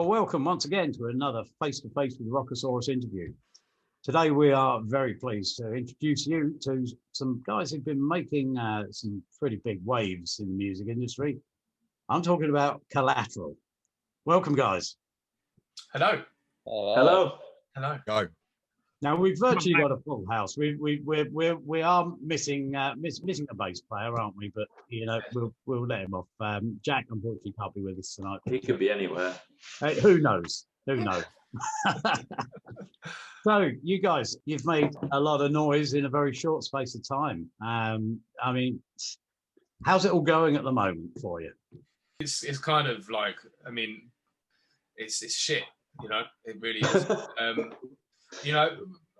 Well, welcome once again to another Face2Face with Rockosaurus interview. Today we are very pleased to introduce you to some guys who've been making some pretty big waves in the music industry. I'm talking about Collateral. Welcome, guys. Hello. Hello. Hello. Go. Now we've virtually got a full house. We are missing a bass player, aren't we? But you know we'll let him off. Jack unfortunately can't be with us tonight. He could be anywhere. Hey, who knows? Who knows? So you guys, you've made a lot of noise in a very short space of time. I mean, how's it all going at the moment for you? It's kind of like, I mean, it's shit. You know, it really is. You know,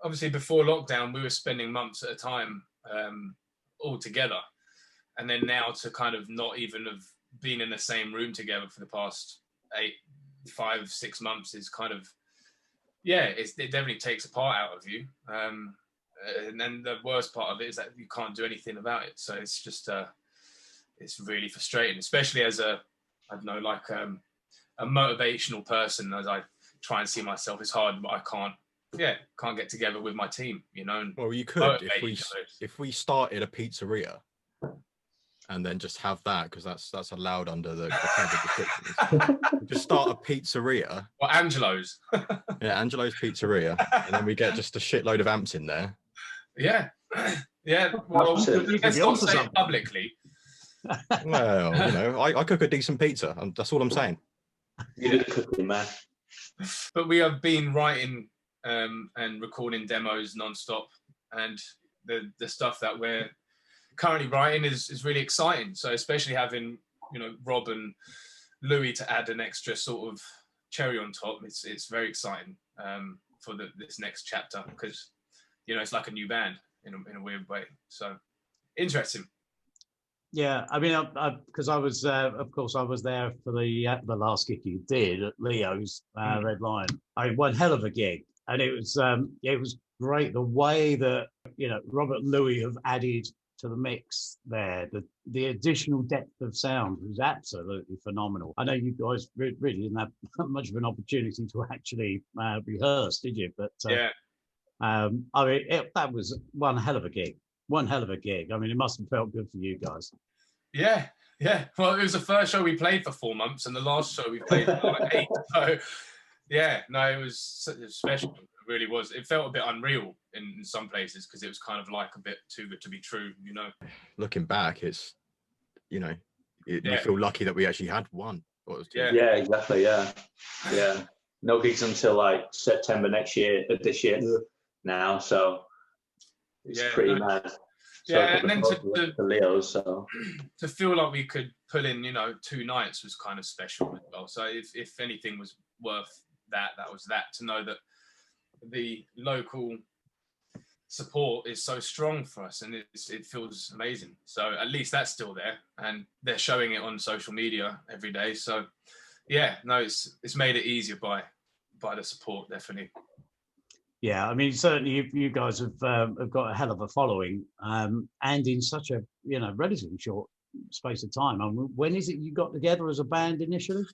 obviously before lockdown, we were spending months at a time all together. And then now to kind of not even have been in the same room together for the past 5, 6 months is kind of, yeah, it definitely takes a part out of you. And then the worst part of it is that you can't do anything about it. So it's just, it's really frustrating, especially as I don't know, like a motivational person, as I try and see myself. It's hard, but I can't get together with my team, you know. And well, you could if we started a pizzeria and then just have that, because that's allowed under the kind of restrictions. Just start a pizzeria. Well, Angelo's. Yeah, Angelo's Pizzeria, and then we get just a shitload of amps in there. Yeah, yeah. Well, let's not say it publicly. Well, you know, I cook a decent pizza. That's all I'm saying. You did cooking, man. But we have been writing and recording demos non-stop, and the stuff that we're currently writing is really exciting. So especially having, you know, Rob and Louis to add an extra sort of cherry on top, it's very exciting for this next chapter, because, you know, it's like a new band in a weird way. So interesting. Yeah, I mean, because I was, of course, I was there for the last gig you did at Leo's Red Lion. One hell of a gig, and it was great the way that, you know, Robert and Louis have added to the mix there. The additional depth of sound was absolutely phenomenal. I know you guys really didn't have much of an opportunity to actually rehearse, did you? But yeah, I mean, that was one hell of a gig. One hell of a gig. I mean, it must have felt good for you guys. Yeah. Well, it was the first show we played for 4 months, and the last show we played for like 8. So, yeah, no, it was special. It really was. It felt a bit unreal in some places, because it was kind of like a bit too good to be true, you know. Looking back, it's, you know, you feel lucky that we actually had one. Yeah, exactly. Yeah. No gigs until like September this year now. So. It's pretty mad. So and then to Leo's, so to feel like we could pull in, you know, 2 nights was kind of special as well. So if anything was worth that was that, to know that the local support is so strong for us, and it feels amazing. So at least that's still there, and they're showing it on social media every day. So yeah, no, it's made it easier by the support, definitely. Yeah, I mean, certainly you guys have got a hell of a following, and in such a, you know, relatively short space of time. I mean, when is it you got together as a band initially?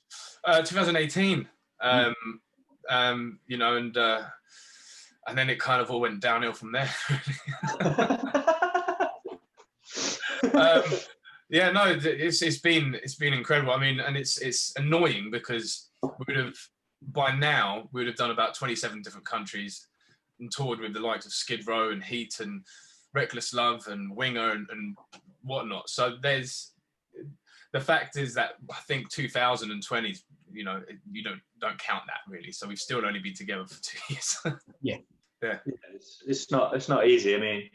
2018. You know, and then it kind of all went downhill from there. Yeah, no, it's been incredible. I mean, and it's annoying, because by now we would have done about 27 different countries and toured with the likes of Skid Row and Heat and Reckless Love and Winger and whatnot. So the fact is that I think 2020, you know, you don't count that really. So we've still only been together for 2 years. Yeah. It's not easy. I mean,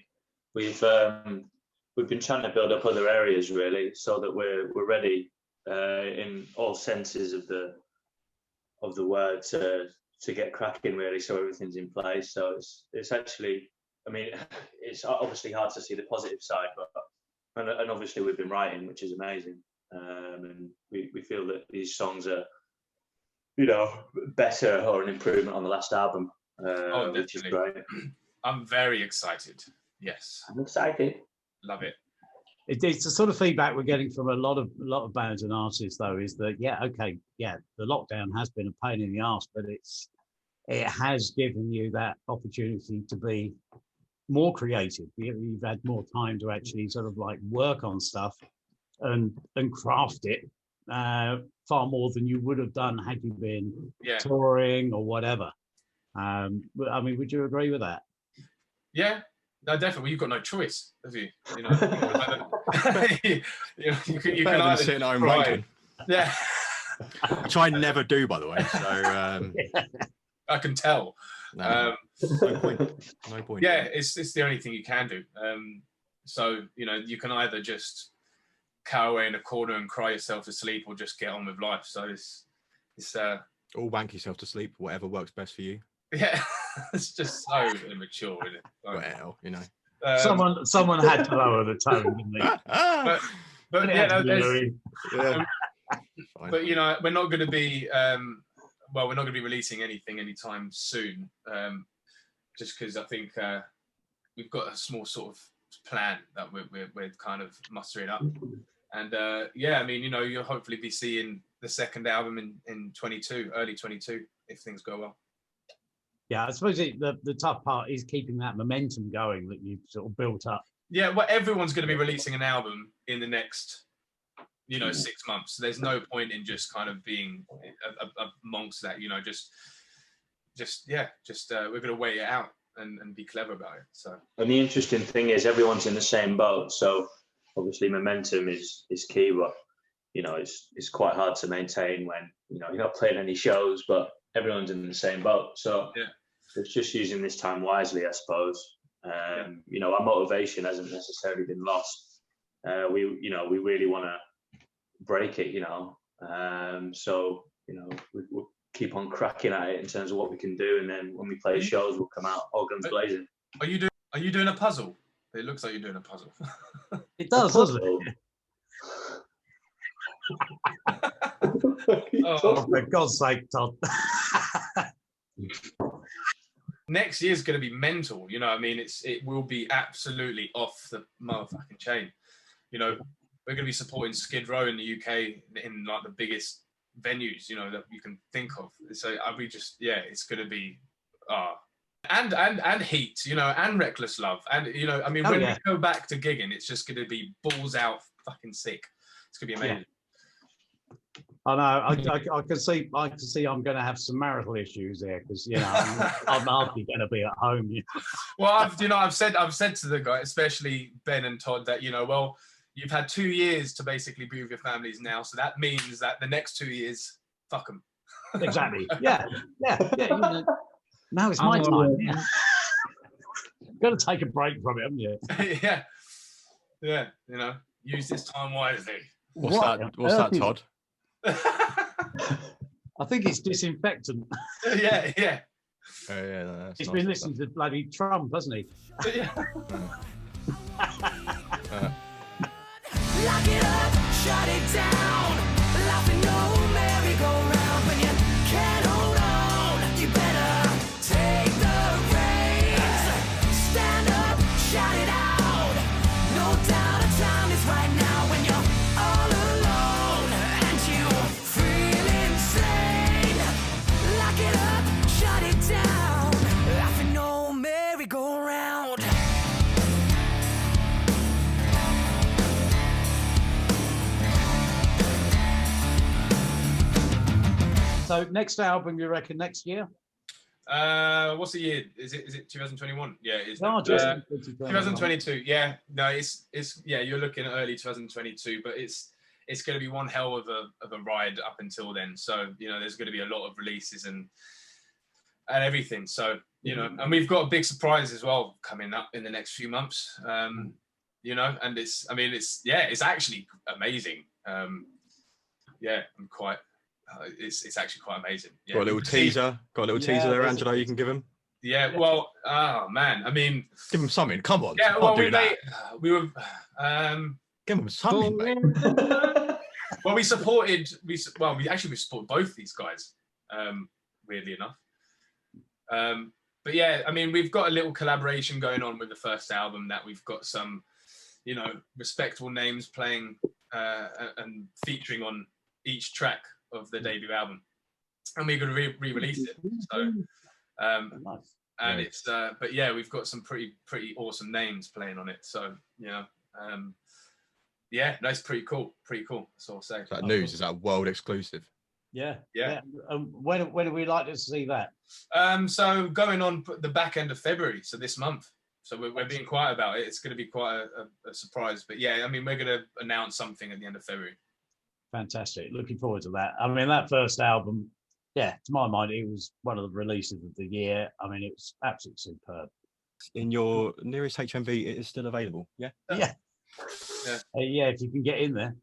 we've been trying to build up other areas really, so that we're ready in all senses of the word to get cracking really, so everything's in place. So it's actually, I mean, it's obviously hard to see the positive side, but and obviously we've been writing, which is amazing, and we feel that these songs are, you know, better or an improvement on the last album, which is great. I'm very excited. Yes, I'm excited. Love it. it's the sort of feedback we're getting from a lot of bands and artists, though, is that the lockdown has been a pain in the ass, but it has given you that opportunity to be more creative. You've had more time to actually sort of like work on stuff and craft it far more than you would have done had you been touring or whatever. I mean, would you agree with that? Yeah, no, definitely. Well, you've got no choice, have you? You know, you can either sit at home wanking. Yeah. Which I never do, by the way. So I can tell. No point. Yeah, it's the only thing you can do. So you know, you can either just cower away in a corner and cry yourself to sleep, or just get on with life. So it's all wank yourself to sleep, whatever works best for you. Yeah, it's just so immature, isn't it? Well, you know, someone had to lower the tone, didn't they? but but you know, we're not going to be we're not going to be releasing anything anytime soon, just because I think we've got a small sort of plan that we're kind of mustering up, and I mean, you know, you'll hopefully be seeing the second album in early 22, if things go well. Yeah, I suppose the tough part is keeping that momentum going that you've sort of built up. Yeah, well, everyone's going to be releasing an album in the next, 6 months. So there's no point in just kind of being amongst that, we're going to wait it out and be clever about it. So. And the interesting thing is everyone's in the same boat. So obviously momentum is key, but, it's quite hard to maintain when, you're not playing any shows, but everyone's in the same boat. So it's just using this time wisely, I suppose. Our motivation hasn't necessarily been lost. We really want to break it, we'll keep on cracking at it in terms of what we can do, and then when we play shows, we'll come out all guns blazing. Are you doing a puzzle? It looks like you're doing a puzzle. It does, doesn't it? Oh, for God's sake, Todd. Next year's going to be mental. It will be absolutely off the motherfucking chain. We're going to be supporting Skid Row in the UK in like the biggest venues, that you can think of. So it's going to be, and Heat, and Reckless Love. And, when we go back to gigging, it's just going to be balls out fucking sick. It's going to be amazing. Yeah. I know. I can see. I'm going to have some marital issues there because I'm hardly going to be at home. Well, I've said to the guy, especially Ben and Todd, that you've had 2 years to basically be with your families now, so that means that the next 2 years, fuck them. Exactly. Yeah. Now it's my time. Yeah. Got to take a break from it, haven't you? Yeah. Use this time wisely. What's that, Todd? I think it's disinfectant. Yeah. Oh, yeah, no, he's been listening to bloody Trump, hasn't he? Yeah. Lock it up, shut it down. Laughing no merry-go-round. When you can't hold on, you better take the reins. Stand up, shout it out. No doubt a time is right now when you're all alone and you feel insane. Lock it up, shut it down. Laughing no merry-go-round. So next album, you reckon next year? What's the year? Is it 2021? Yeah, it's 2022. Yeah, no, it's you're looking at early 2022, but it's going to be one hell of a ride up until then. So there's going to be a lot of releases and everything. So and we've got a big surprise as well coming up in the next few months. And it's actually amazing. I'm quite. It's actually quite amazing. Yeah. Got a little teaser there, Angelo, you can give him? Yeah, well, man, give him something, come on. Yeah, well, we were give him something, mate. Well, we supported both these guys, weirdly enough. But yeah, we've got a little collaboration going on with the first album that we've got some you know, respectable names playing and featuring on each track of the debut album, and we're going to re-release it. So, Nice. and it's but yeah, we've got some pretty awesome names playing on it. So yeah, that's pretty cool. Pretty cool. That's all I'll say. Is that news? Is that world exclusive? Yeah. When would we like to see that? So going on the back end of February, so this month. So we're being quiet about it. It's going to be quite a surprise. But yeah, I mean, we're going to announce something at the end of February. Fantastic. Looking forward to that. I mean, that first album, yeah, to my mind, it was one of the releases of the year. I mean, it was absolutely superb. In your nearest HMV, it is still available. Yeah. Yeah. Yeah, if you can get in there.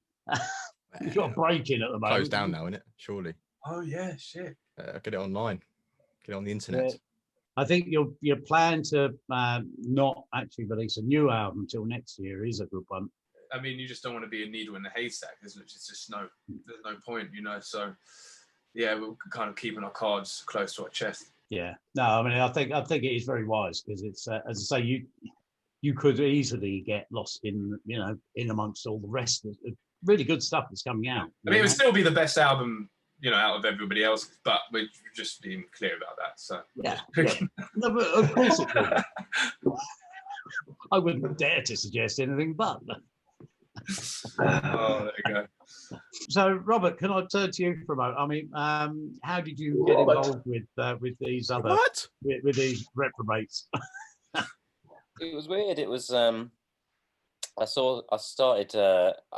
You've got a break in at the moment. Closed down now, isn't it? Surely. Oh yeah, shit. Get it online. Get it on the internet. Yeah. I think your plan to not actually release a new album until next year is a good one. I mean, you just don't want to be a needle in a haystack. There's just there's no point, you know. So yeah, we're kind of keeping our cards close to our chest. Yeah. No, I mean, I think it is very wise because it's as I say, you could easily get lost in amongst all the rest of the really good stuff that's coming out. I mean, it would still be the best album, you know, out of everybody else, but we're just being clear about that. So yeah. No, but of course it would. I wouldn't dare to suggest anything but. Oh, there you go. So, Robert, can I turn to you for a moment? I mean, how did you get involved with these other with these reprobates? It was weird. It was I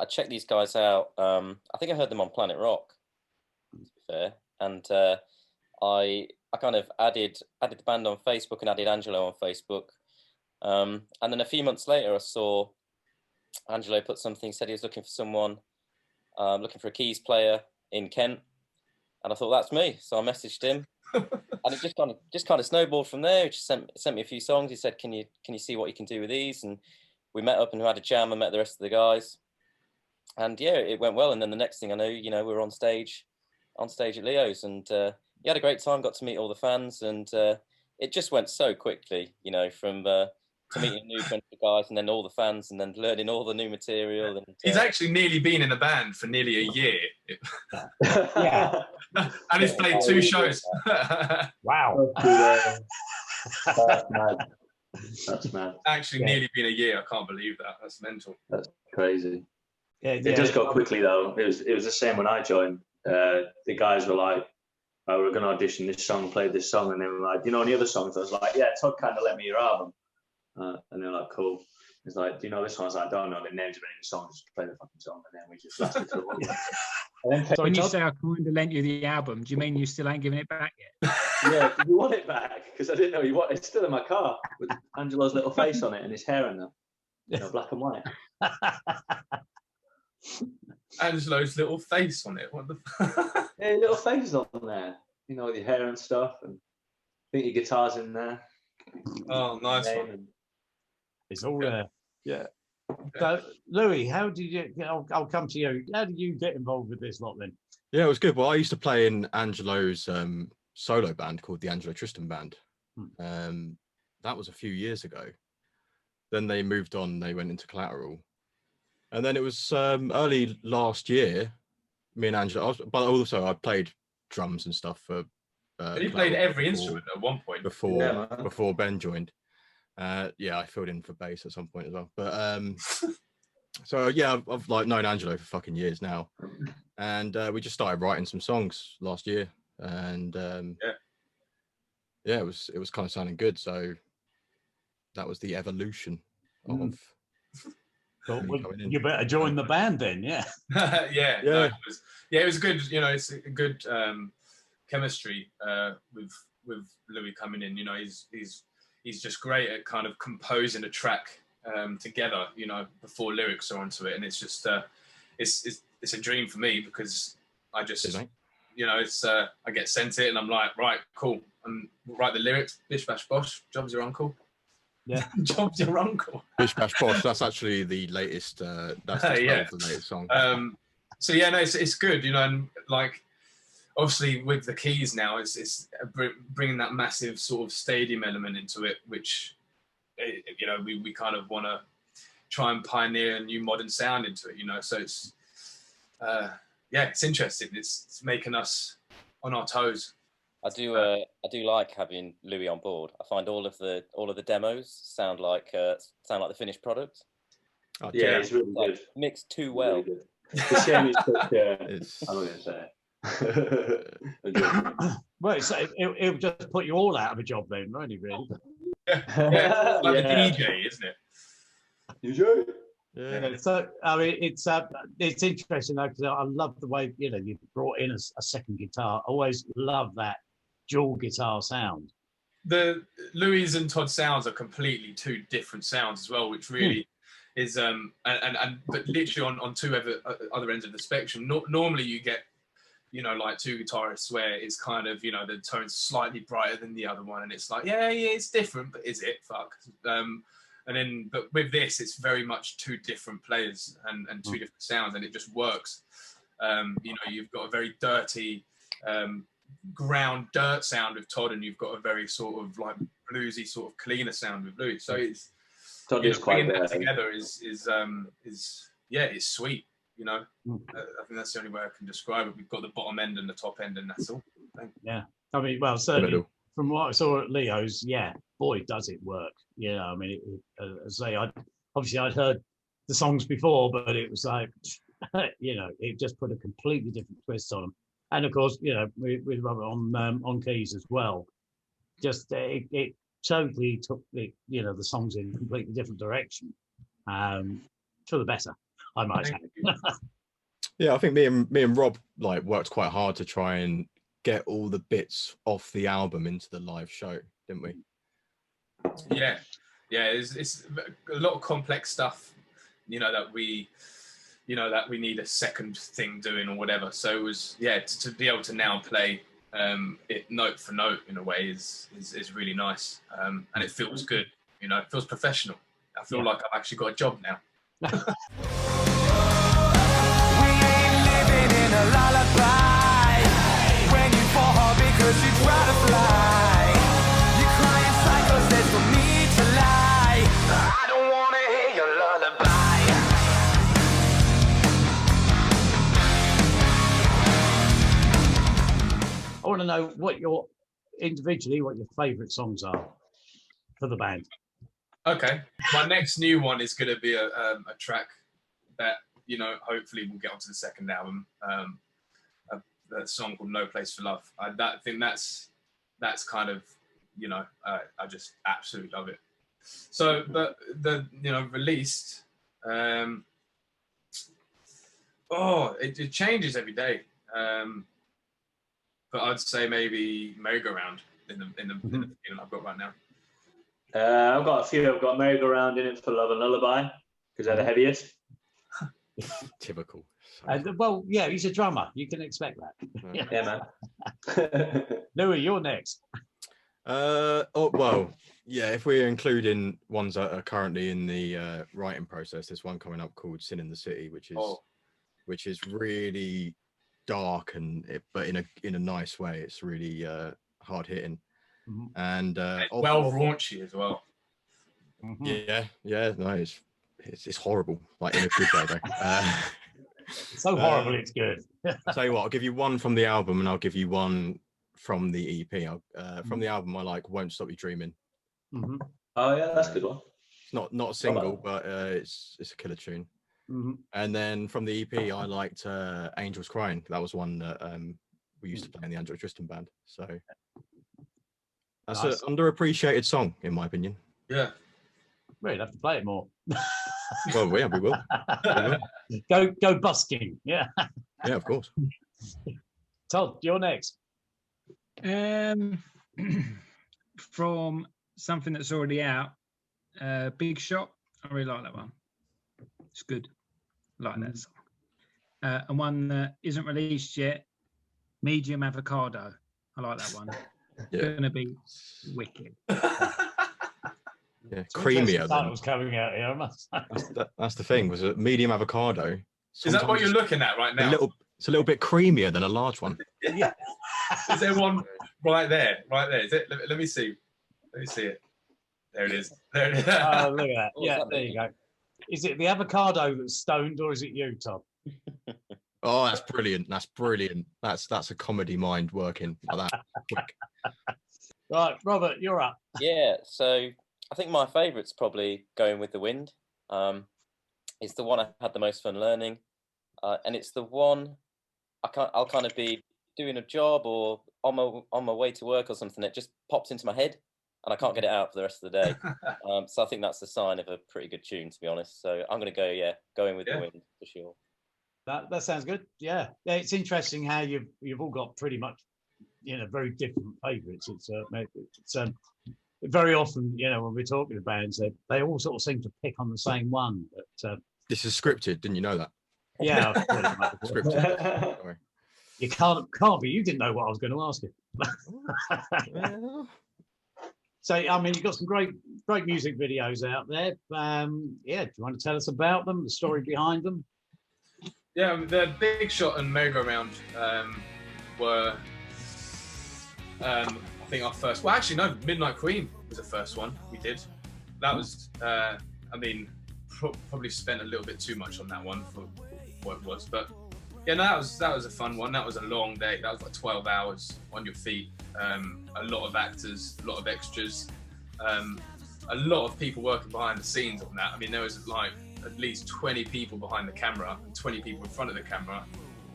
checked these guys out. I think I heard them on Planet Rock, to be fair, and I kind of added the band on Facebook and added Angelo on Facebook, and then a few months later I saw Angelo put something, said he was looking for someone, looking for a keys player in Kent, and I thought that's me. So I messaged him, and it just kind of snowballed from there. He just sent me a few songs. He said, "Can you see what you can do with these?" And we met up and had a jam. I met the rest of the guys, and yeah, it went well. And then the next thing I know, we were on stage at Leo's, and he had a great time. Got to meet all the fans, and it just went so quickly, from to meeting new bunch of guys, and then all the fans, and then learning all the new material. And he's actually nearly been in a band for nearly a year. Yeah, and he's played 2 shows. Wow. That's mad. That's mad. Actually, nearly been a year. I can't believe that. That's mental. That's crazy. Yeah, It just got quickly though. It was the same when I joined. The guys were like, "Oh, we're going to audition this song, play this song," and they were like, any other songs?" I was like, "Yeah, Todd kind of let me your album," and they're like, "Cool." It's like, "Do you know this one?" I was like, "I don't know the names of any of the songs. Just play the fucking song," and then we just lasted for a while. So when you say I kind of lent you the album, do you mean you still ain't giving it back yet? Yeah, you want it back? Because I didn't know you want it. It's still in my car with Angelo's little face on it and his hair in there, black and white. Angelo's little face on it. What the? Yeah, little face on there. With your hair and stuff, and I think your guitar's in there. Oh, nice one. It's all there. Yeah. So, Louis, how did you? I'll come to you. How did you get involved with this lot then? Yeah, it was good. Well, I used to play in Angelo's solo band called the Angelo Tristan Band. That was a few years ago. Then they moved on. They went into Collateral, and then it was early last year. Me and Angelo, but also I played drums and stuff for. But he played every instrument at one point before Ben joined. I filled in for bass at some point as well. But so yeah, I've like known Angelo for fucking years now, and we just started writing some songs last year, and it was kind of sounding good. So that was the evolution of. Well, you better join the band then, yeah. Yeah. No, it was good. It's a good chemistry with Louis coming in. He's just great at kind of composing a track together, before lyrics are onto it, and it's just it's a dream for me because I just I get sent it and I'm like, right, cool, and write the lyrics, bish bash bosh, job's your uncle. Yeah, job's your uncle. Bish bash bosh. That's actually the latest. That's the latest song. So yeah, no, it's good, and like. Obviously, with the keys now, it's bringing that massive sort of stadium element into it, which, we kind of want to try and pioneer a new modern sound into it, you know. So it's it's interesting. It's making us on our toes. I do like having Louis on board. I find all of the demos sound like the finished product. Oh, Yeah, it's really good. Mixed too well. Really good. It's a shame it's such It's I'm not going to say it. Well, it would just put you all out of a job then, won't it, really? Yeah, like a DJ, isn't it? DJ. yeah. So I mean, it's interesting though, because I love the way, you know, you brought in a second guitar. I always love that dual guitar sound. The Louis and Todd sounds are completely two different sounds as well, which really is but literally on two other ends of the spectrum. Normally you get, you know, like two guitarists where it's kind of, you know, the tone's slightly brighter than the other one, and it's like, yeah, it's different, but is it? Fuck. But with this, it's very much two different players and two different sounds, and it just works. You know, you've got a very dirty ground dirt sound with Todd, and you've got a very sort of like bluesy, sort of cleaner sound with Louis. So it's Todd is bringing quite that together is it's sweet. You know, I think that's the only way I can describe it. We've got the bottom end and the top end, and that's all. Yeah, I mean, well, certainly from what I saw at Leo's, yeah, boy, does it work. Yeah, I mean, as I say, I'd heard the songs before, but it was like, you know, it just put a completely different twist on them. And of course, you know, with Robert on keys as well. Just it totally took the songs in a completely different direction, for the better, I might say. Yeah, I think me and Rob like worked quite hard to try and get all the bits off the album into the live show, didn't we? Yeah, it's a lot of complex stuff, you know, that we need a second thing doing or whatever. So it was, to be able to now play it note for note in a way is really nice, and it feels good. You know, it feels professional. I feel like I've actually got a job now. We ain't living in a lullaby. When you fall hard because you try to fly, you cry inside 'cause there's no need to lie. I don't wanna hear your lullaby. I want to know what your favourite songs are for the band. Okay, my next new one is going to be a track that, you know, hopefully we'll get onto the second album. A song called "No Place for Love." I think that's kind of, you know, I just absolutely love it. So, but the released, it changes every day. But I'd say maybe "Merry-Go-Round" in the feeling I've got right now. I've got a few. I've got "Merry-Go-Round" in it for "Love and Lullaby" because they're the heaviest. Typical. Well, yeah, he's a drummer. You can expect that. Yeah, man. Louis, you're next. If we're including ones that are currently in the writing process, there's one coming up called "Sin in the City," which is really dark but in a nice way. It's really hard hitting, and raunchy as well. No, it's horrible, like in a good way though. So horrible, it's good. I'll tell you what, I'll give you one from the album and I'll give you one from the EP. From the album, I like "Won't Stop You Dreaming." Oh yeah, that's a good one. It's not a single, but it's a killer tune. And then from the EP, I liked "Angels Crying." That was one that we used to play in the Angelo Tristan band. So that's an underappreciated song, in my opinion. Yeah. We'd have to play it more. Well, yeah, we will. Go busking. Yeah. Yeah, of course. Todd, you're next. From something that's already out, Big Shot. I really like that one. It's good. I like that song. And one that isn't released yet, Medium Avocado. I like that one. It's gonna be wicked. Yeah, creamier. That was coming out here. I must say. That's the thing. Was a medium avocado. Is that what you're looking at right now? It's a little bit creamier than a large one. Yeah. Is there one right there? Right there. Is it? Let me see. Let me see it. There it is. There it is. Oh, look at that. Yeah, there you go. Is it the avocado that's stoned, or is it you, Tom? Oh, that's brilliant. That's brilliant. That's a comedy mind working like that. Quick. Right, Robert, you're up. Yeah, so I think my favourite's probably Going with the Wind. It's the one I had the most fun learning, and it's the one I'll kind of be doing a job or on my way to work or something. It just pops into my head, and I can't get it out for the rest of the day. So I think that's the sign of a pretty good tune, to be honest. So I'm going to go, Going with the Wind for sure. That sounds good. Yeah, it's interesting how you've all got pretty much, very different favourites. It's very often, when we're talking to bands, they all sort of seem to pick on the same one. But this is scripted, didn't you know that? Yeah, scripted. Sorry. You can't be. You didn't know what I was going to ask you. So, I mean, you've got some great music videos out there. Do you want to tell us about them, the story behind them? Yeah, the Big Shot and Merry-Go-Round were, I think, our first. Well, actually, no, Midnight Queen was the first one we did. That was, probably spent a little bit too much on that one for what it was, but yeah, no, that was a fun one. That was a long day. That was like 12 hours on your feet. A lot of actors, a lot of extras, a lot of people working behind the scenes on that. I mean, there was like at least 20 people behind the camera and 20 people in front of the camera.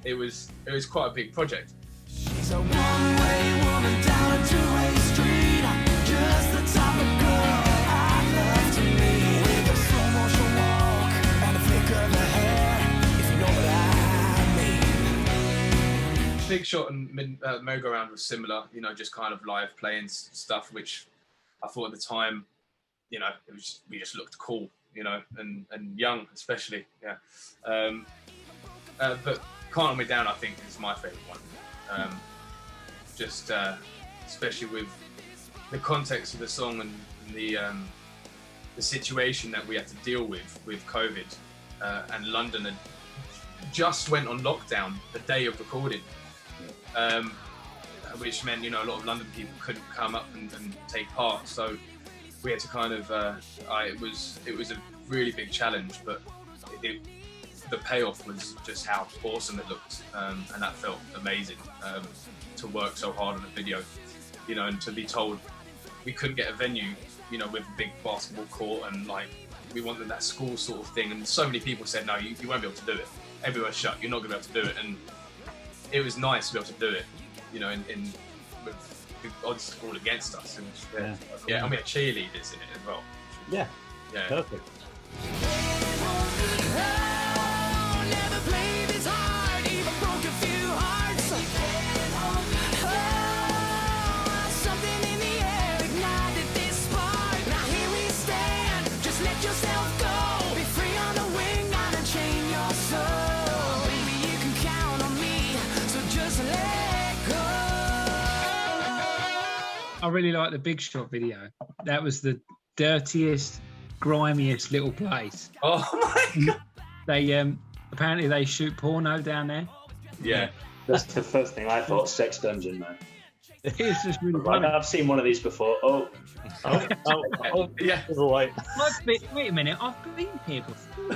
It was quite a big project. She's a one-way woman down a two-way street, just the type of girl I'd love to meet, with a slow motion walk and a flick of the hair, if you know what I mean. Big Shot and Merry-Go-Round was similar, just kind of live playing stuff, which I thought at the time, we just looked cool, and young especially, yeah. But Can't Hold Me Down, I think, is my favourite one. Especially with the context of the song and the situation that we had to deal with COVID, and London had just went on lockdown the day of recording, which meant a lot of London people couldn't come up and take part. So we had to kind of it was a really big challenge, but the payoff was just how awesome it looked, and that felt amazing, to work so hard on a video, and to be told we couldn't get a venue, with a big basketball court, and like we wanted that school sort of thing, and so many people said, no, you won't be able to do it. Everywhere's shut. You're not going to be able to do it. And it was nice to be able to do it, with the odds all against us. And and we had cheerleaders in it as well. Yeah, perfect. I really like the Big Shot video. That was the dirtiest, grimiest little place. Oh my god! They apparently they shoot porno down there. Yeah, that's the first thing I thought. Sex dungeon, man. It's just really funny. I've seen one of these before. Yeah. Wait a minute, I've been here before.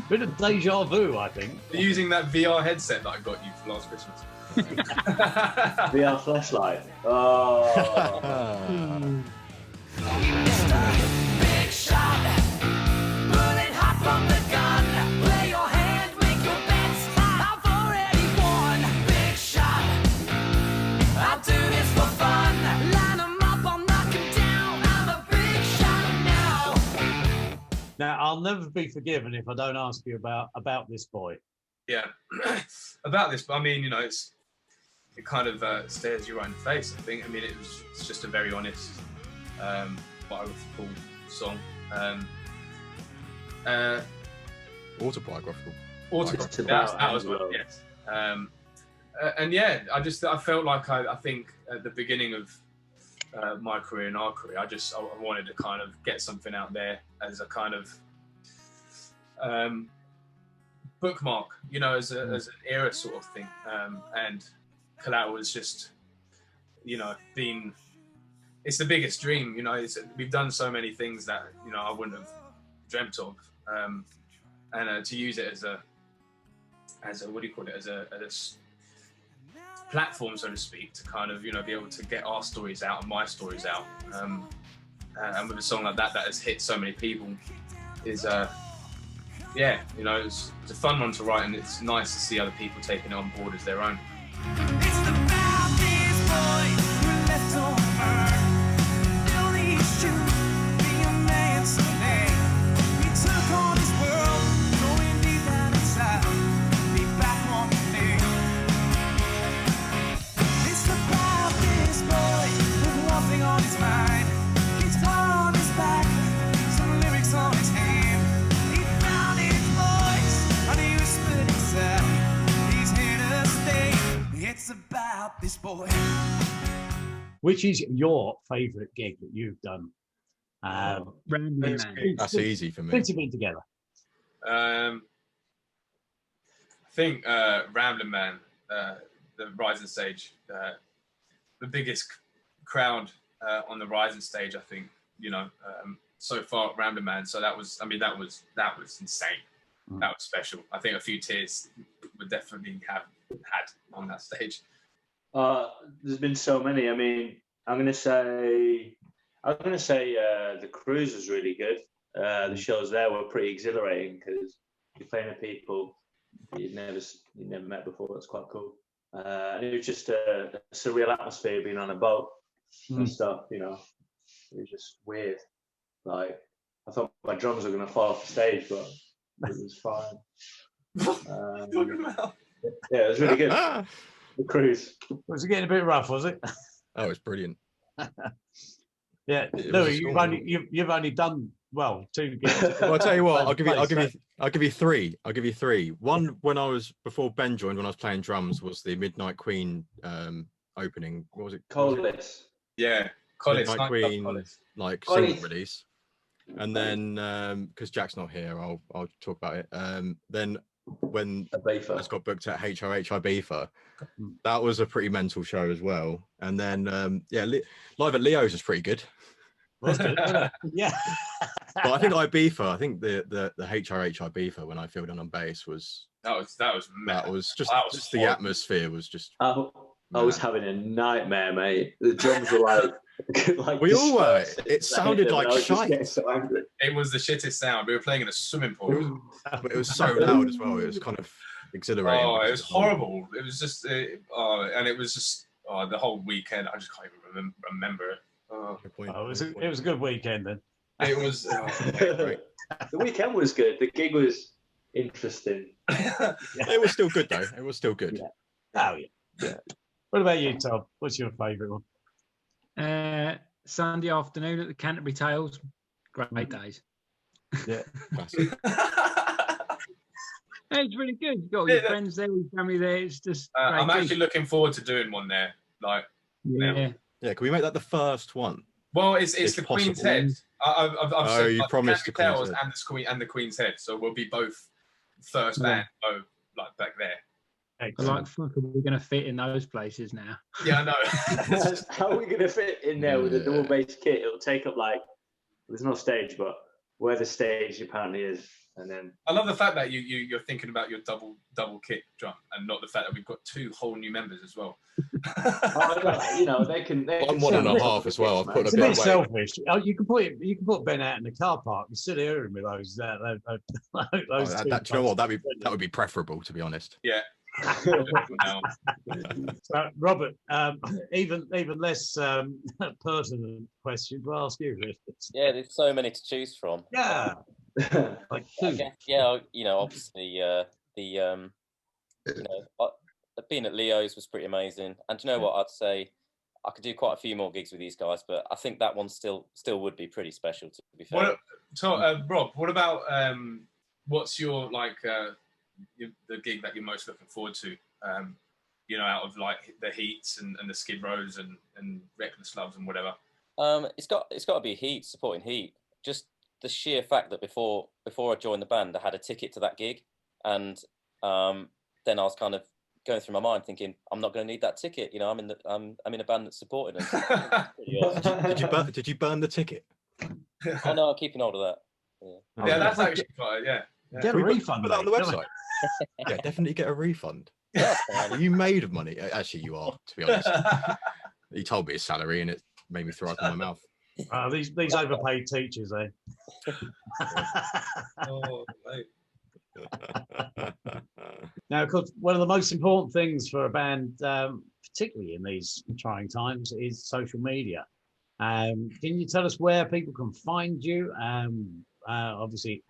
Bit of deja vu, I think. Using that VR headset that I got you for last Christmas. VR flashlight. Oh. Big shot, bullet hot from the gun. Play your hand, make your bets. I've already won. Big shot, I'll do this for fun. Line 'em up, I'll knock 'em down. I'm a big shot now. Now, I'll never be forgiven if I don't ask you about this boy. Yeah, about this, I mean, it kind of stares you right in the face, I think. I mean, it's just a very honest, biographical song. Autobiographical. That was one, yes. And yeah, I felt like I think at the beginning of my career and our career, I wanted to kind of get something out there as a kind of bookmark, as an era sort of thing, and Collateral was just, it's the biggest dream. You know, we've done so many things that, you know, I wouldn't have dreamt of, and to use it as a what do you call it, as a platform, so to speak, to kind of, you know, be able to get our stories out and my stories out, and with a song like that has hit so many people, is yeah, you know, it's a fun one to write, and it's nice to see other people taking it on board as their own. It's the Baptist boy who left on earth. Only should be a man someday. He took on his world, knowing deep down inside, be back one day. It's the Baptist boy with one thing on his mind. Guitar on his back, some lyrics on his hand. He found his voice, and he whispered inside, he's here to stay. It's about this boy. Which is your favourite gig that you've done? Rambling Man. That's easy for me. Since you've been together. I think Rambling Man, the Rising stage, the biggest crowd on the Rising stage, I think, you know, so far at Rambling Man. So that was insane. That was special. I think a few tears would definitely have had on that stage. There's been so many. I mean, I'm gonna say the cruise was really good. The shows there were pretty exhilarating because you're playing with people you'd never met before. That's quite cool. And it was just a surreal atmosphere being on a boat and stuff. You know, it was just weird. Like, I thought my drums were gonna fall off the stage, but it was fine. Yeah, it was really good. The cruise. Was it getting a bit rough? Was it? Oh, it's brilliant. Yeah. It No, was a you've only done well 2 gigs. Well, I'll tell you what. I'll give you 3. I'll give you 3. One, before Ben joined, when I was playing drums, was the Midnight Queen opening. What was it? Collis. Yeah, Collis. Midnight Queen, Collis. like Collis. single release. And then because Jack's not here, I'll talk about it. Then when it's got booked at HOH Ibiza, that was a pretty mental show as well. And then yeah, live at Leo's was pretty good. Yeah. But I think Ibiza, I think the HOH Ibiza when I filled in on bass was just the atmosphere was just. I was having a nightmare, mate. The drums were like we all were. It sounded like shite. So angry. It was the shittest sound. We were playing in a swimming pool. But it was so loud as well. It was kind of exhilarating. Oh, it was horrible. It was just, and it was just the whole weekend. I just can't even remember it. It was a good weekend then. It was. The weekend was good. The gig was interesting. It was still good though. It was still good. Yeah. Oh yeah. What about you, Tom? What's your favourite one? Sunday afternoon at the Canterbury Tales. Great days. Yeah. It's really good. You've got all your friends there, your family there. It's just. I'm actually looking forward to doing one there. Like. Yeah. Yeah. Can we make that the first one? Well, it's the possible. Queen's Head. I've said, you promised the Queen's Head and the Queen's Head, so we'll be both first band, like back there. Like, fuck, are we going to fit in those places now? Yeah, I know. How are we going to fit in there with a double bass kit? It'll take up there's no stage, but where the stage apparently is, and then. I love the fact that you're thinking about your double kit drum, and not the fact that we've got 2 whole new members as well. You know, they can. I'm 1.5 as well. I've put It's a bit selfish. You can put Ben out in the car park and sit here with those. Do you know what? That would be preferable, to be honest. Yeah. So, Robert, even less pertinent question to ask you. Yeah, there's so many to choose from. Yeah. Like 2. Yeah, you know, obviously being at Leo's was pretty amazing. And do you know what? I'd say I could do quite a few more gigs with these guys, but I think that one still would be pretty special, to be fair. Rob, what about what's your the gig that you're most looking forward to? You know, out of like the Heats and the Skid Rows and Reckless Loves and whatever. It's got to be Heat, supporting Heat. Just the sheer fact that before I joined the band, I had a ticket to that gig, and then I was kind of going through my mind thinking, I'm not going to need that ticket. You know, I'm in a band that's supporting us. Did you burn the ticket? Oh no, I'm keeping hold of that. Yeah, that's actually quite. Yeah. Get a refund. Put that on the mate. website. Yeah, definitely get a refund. Yeah, Are you made of money? Actually, you are, to be honest. He told me his salary and it made me throw up in my mouth. These overpaid teachers, eh? Oh, mate. Now, of course, one of the most important things for a band, particularly in these trying times, is social media. Can you tell us where people can find you? Obviously,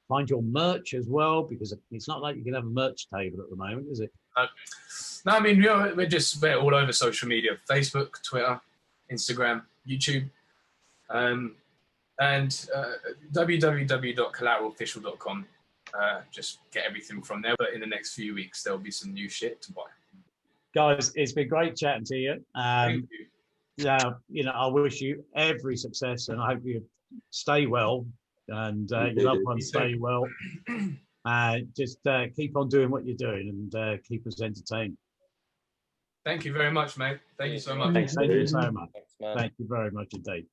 find your merch as well, because it's not like you can have a merch table at the moment, is it? No, I mean, you know, we're all over social media: Facebook, Twitter, Instagram, YouTube, and www.collateralofficial.com. Just get everything from there. But in the next few weeks, there'll be some new shit to buy. Guys, it's been great chatting to you. Thank you. Yeah, you know, I wish you every success, and I hope you stay well, and your loved ones stay well. Just keep on doing what you're doing, and keep us entertained. Thank you very much, mate. Thank you so much. Thanks, Thank you dude. so much. Thanks, man. Thank you very much indeed.